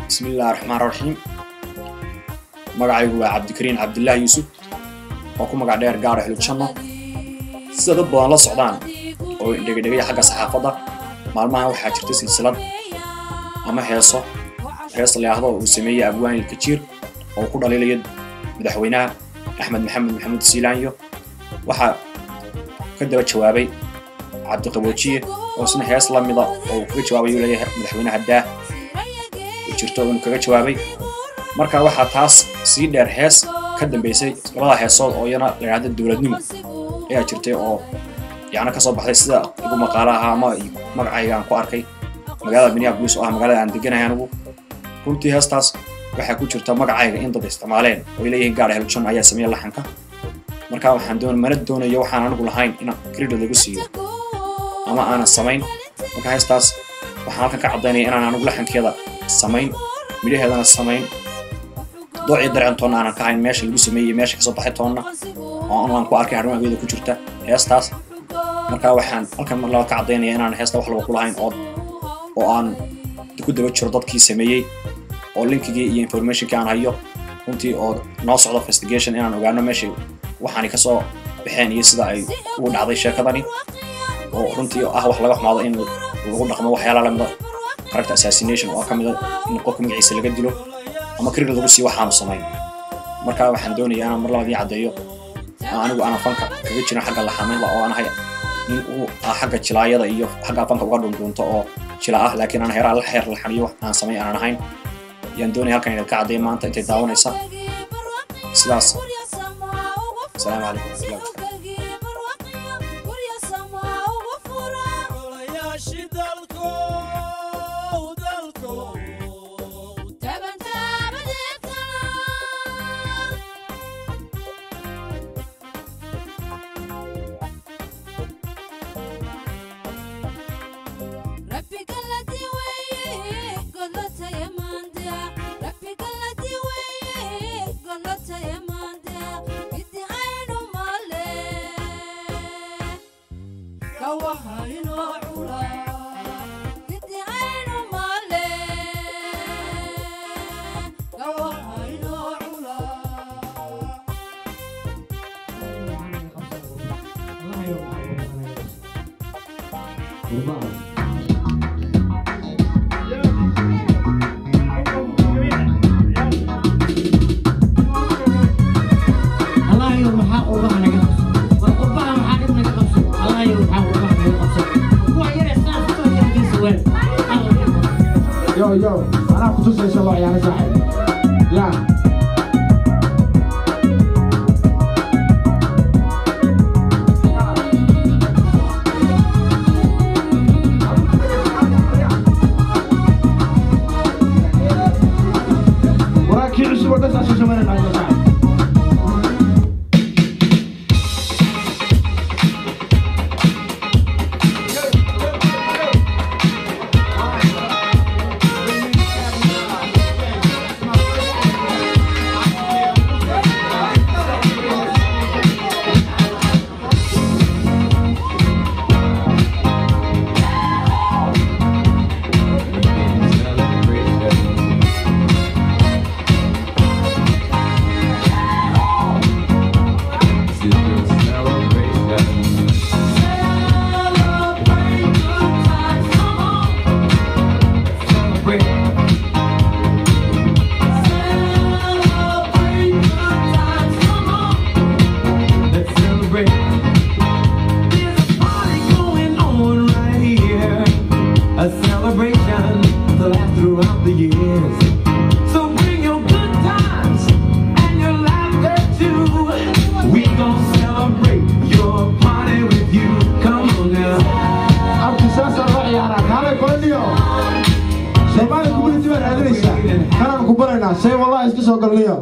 بسم الله الرحمن الرحيم. مقعي هو عبد الكريم عبد الله يوسف وكو مقع دير قارة حلو تشنة سيدا دب بدان لا سocdaan oo dhagdhagay xagga saxaafada maalmaha waxa jirtay silsilad ama heeso la yiraahdo uu sameeyay abwaan ilkajiir oo ku dhaliilay madaxweynaha Axmed Maxamed Siilaanyo waxa ka daba jawaabay Cabdi Qaboojiye oo isna hees la mid ah oo ka jawaabay leeyahay madaxweynaha daa jirto oo kaga jawaabay marka waxa taas si dheer hees ka dambeysay labada heesood oo yana la yiraahdo dawladnimo ayaa jirtay oo yaana ka soo baxday sida ugu maqaalaha ama magacayga aan ku arkay magaalada Minneapolis oo ah magaalada aan deganahay anigu runtii heestaas waxa ku jirta magacayga in dad isticmaaleen oo leeyahay gaar hel cun ayaa sameeyay laxanka marka waxaan doonayo waxaan anigu lahayn in credit lagu siiyo ama aan samayn marka heestaas waxaan halka ka cadeynay in aan anigu laxankeeda samayn midhaheedana samayn doocii dareentona aan ka hayn meesha lagu sameeyay meesha ka soo baxay toonna oo aan ku arkay harmageeda ku jirta heestaas marka waxaan halkan mar labaad ka cadeynay in aan heesta wax lagu lahayn oo aan ku daba jiro dadkii sameeyay oo linkigii iyo informationkii aan hayo runtii oo noo socdo investigation inaan ogaano meesha waxaan ka soo baxeen iyo sida ay u dhacday sheekadani oo runtii ah wax laga xumaado in lagu dhaqmo waxyaalaha lamida character assassination oo kamid ah in qofka magaciisa laga dilo ama credit lagu sii waxaan sameeyay marka waxaan doonayaa inaan mar labaad cadeeyo anigu aan fanka kaga jiro xagga laxameynta oo aan hay in uu xagga jilaayada iyo xagga fanka uga dhunto oo jila ah laakiin aan heeraa la xeer laxaniyo aan sameey aan ahayn yaan doonay halkan inaan ka cadeeyo maanta intay daawanaysa sidaas السلام عليكم ورحمة الله وبركاته Yo, أنا كنت سأسوي يعني صاحب لا وراكي عشر ودس عشان زمان المعلم صاحب a celebration to last throughout the years. So bring your good times and your laughter too. We gon' celebrate your party with you. Come on now. abtisaasa loo ciyaaraa kaalay kolaniyo sheebada community baan raadinaysaa kanaan ku baraynaa shey wallahi iska soo galniyo